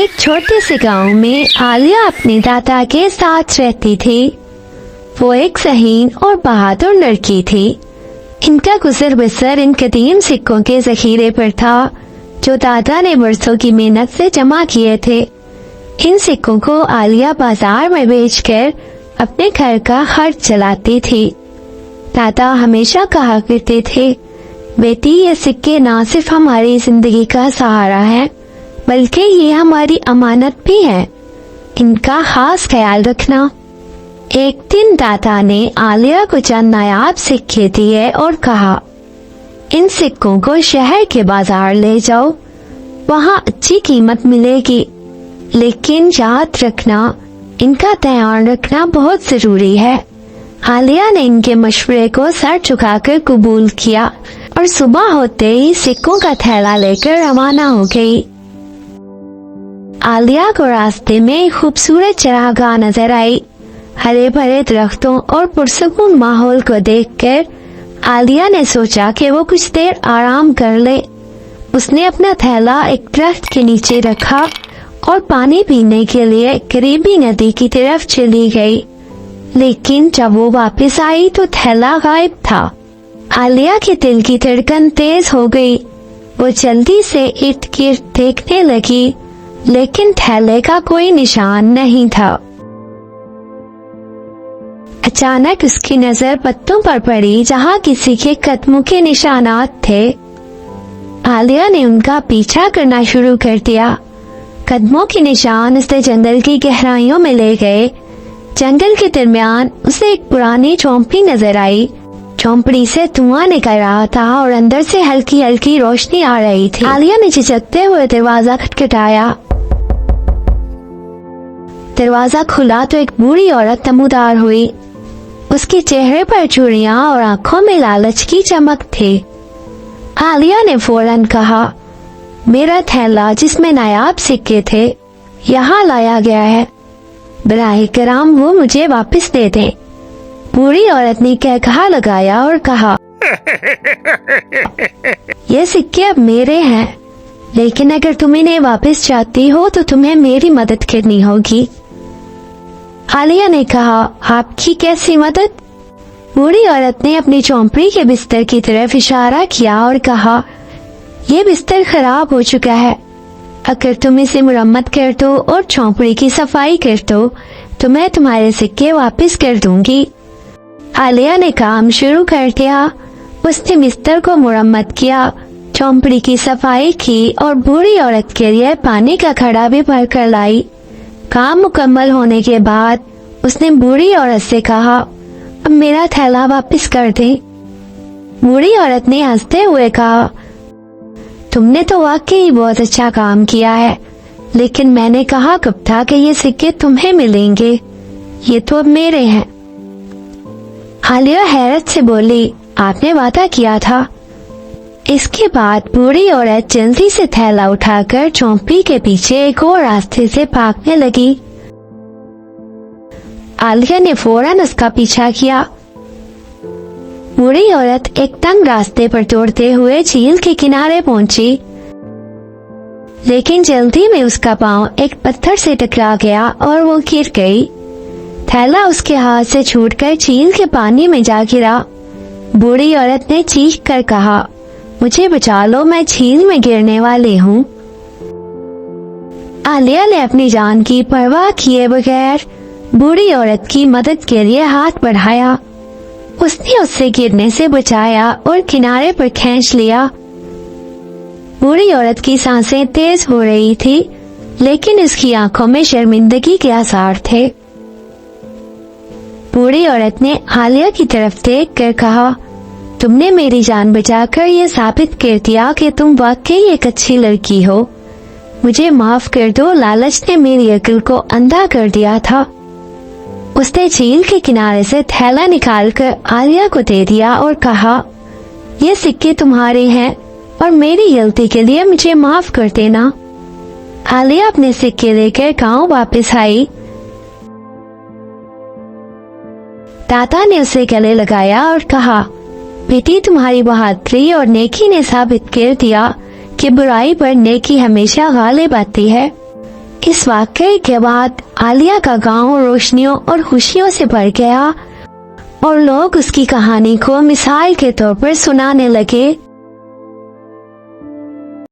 एक छोटे से गांव में आलिया अपने दादा के साथ रहती थी। वो एक ज़हीन और बहादुर लड़की थी। इनका गुजर बसर इन कदीम सिक्कों के जखीरे पर था जो दादा ने बरसों की मेहनत से जमा किए थे। इन सिक्कों को आलिया बाजार में बेचकर अपने घर का खर्च चलाती थी। दादा हमेशा कहा करते थे, बेटी ये सिक्के ना सिर्फ हमारी जिंदगी का सहारा है बल्कि ये हमारी अमानत भी है, इनका खास ख्याल रखना। एक दिन दादा ने आलिया को चंद नायाब सिक्के दिए और कहा, इन सिक्कों को शहर के बाजार ले जाओ, वहाँ अच्छी कीमत मिलेगी, लेकिन याद रखना इनका ध्यान रखना बहुत जरूरी है। आलिया ने इनके मशवरे को सर झुकाकर कबूल किया और सुबह होते ही सिक्कों का थैला लेकर रवाना हो गई। आलिया को रास्ते में खूबसूरत चरागाह नजर आई। हरे भरे दरख्तों और पुरसकून माहौल को देखकर आलिया ने सोचा कि वो कुछ देर आराम कर ले। उसने अपना थैला एक दरख्त के नीचे रखा और पानी पीने के लिए करीबी नदी की तरफ चली गई, लेकिन जब वो वापस आई तो थैला गायब था। आलिया के दिल की धड़कन तेज हो गई। वो जल्दी से इर्द गिर्द देखने लगी, लेकिन थैले का कोई निशान नहीं था। अचानक उसकी नजर पत्तों पर पड़ी जहाँ किसी के कदमों के निशानात थे। आलिया ने उनका पीछा करना शुरू कर दिया। कदमों के निशान उसे जंगल की गहराइयों में ले गए। जंगल के दरमियान उसे एक पुरानी झोंपड़ी नजर आई। झोंपड़ी से धुआं निकल रहा था और अंदर से हल्की हल्की रोशनी आ रही थी। आलिया ने झिझकते हुए दरवाजा खटखटाया। दरवाजा खुला तो एक बूढ़ी औरत नमूदार हुई। उसके चेहरे पर चूड़ियां और आंखों में लालच की चमक थी। आलिया ने फौरन कहा, मेरा थैला जिसमें नायाब सिक्के थे यहाँ लाया गया है, बराए करम वो मुझे वापस दे दें। बूढ़ी औरत ने कहकहा लगाया और कहा, ये सिक्के अब मेरे हैं, लेकिन अगर तुम इन्हें वापस चाहती हो तो तुम्हें मेरी मदद करनी होगी। आलिया ने कहा, आपकी कैसी मदद? बूढ़ी औरत ने अपनी झोंपड़ी के बिस्तर की तरफ इशारा किया और कहा, ये बिस्तर खराब हो चुका है, अगर तुम इसे मुरम्मत कर दो और झोंपड़ी की सफाई कर दो तो मैं तुम्हारे सिक्के वापस कर दूंगी। आलिया ने काम शुरू कर दिया। उसने बिस्तर को मुरम्मत किया, झोंपड़ी की सफाई की और बूढ़ी औरत के लिए पानी का घड़ा भी भर कर लाई। काम मुकम्मल होने के बाद उसने बूढ़ी औरत से कहा, अब मेरा थैला वापस कर दे। बूढ़ी औरत ने हंसते हुए कहा, तुमने तो वाकई बहुत अच्छा काम किया है, लेकिन मैंने कहा कब था कि ये सिक्के तुम्हें मिलेंगे, ये तो अब मेरे हैं। आलिया हैरत से बोली, आपने वादा किया था। इसके बाद बूढ़ी औरत जल्दी से थैला उठाकर झोंपड़ी के पीछे एक और रास्ते से भागने लगी। आलिया ने फौरन उसका पीछा किया। बूढ़ी औरत एक तंग रास्ते पर दौड़ते हुए झील के किनारे पहुंची, लेकिन जल्दी में उसका पांव एक पत्थर से टकरा गया और वो गिर गई। थैला उसके हाथ से छूटकर झील के पानी में जा गिरा। बूढ़ी औरत ने चीख कर कहा, मुझे बचा लो, मैं झील में गिरने वाली हूँ। आलिया ने अपनी जान की परवाह किए बगैर बूढ़ी औरत की मदद के लिए हाथ बढ़ाया। उसने उससे गिरने से बचाया और किनारे पर खींच लिया। बूढ़ी औरत की सांसें तेज हो रही थी, लेकिन उसकी आंखों में शर्मिंदगी के आसार थे। बूढ़ी औरत ने आलिया की तरफ देख कर कहा, तुमने मेरी जान बचाकर ये साबित कर दिया कि तुम वाकई एक अच्छी लड़की हो। मुझे माफ कर दो, लालच ने मेरी अक्ल को अंधा कर दिया था। उसने झील के किनारे से थैला निकालकर आलिया को दे दिया और कहा, ये सिक्के तुम्हारे हैं और मेरी गलती के लिए मुझे माफ कर देना। आलिया अपने सिक्के लेकर गांव वापस आई। दादा ने उसे गले लगाया और कहा, बेटी तुम्हारी बहादुरी और नेकी ने साबित कर दिया कि बुराई पर नेकी हमेशा गालिब आती है। اس واقعے کے بعد عالیہ کا گاؤں روشنیوں اور خوشیوں سے بھر گیا اور لوگ اس کی کہانی کو مثال کے طور پر سنانے لگے.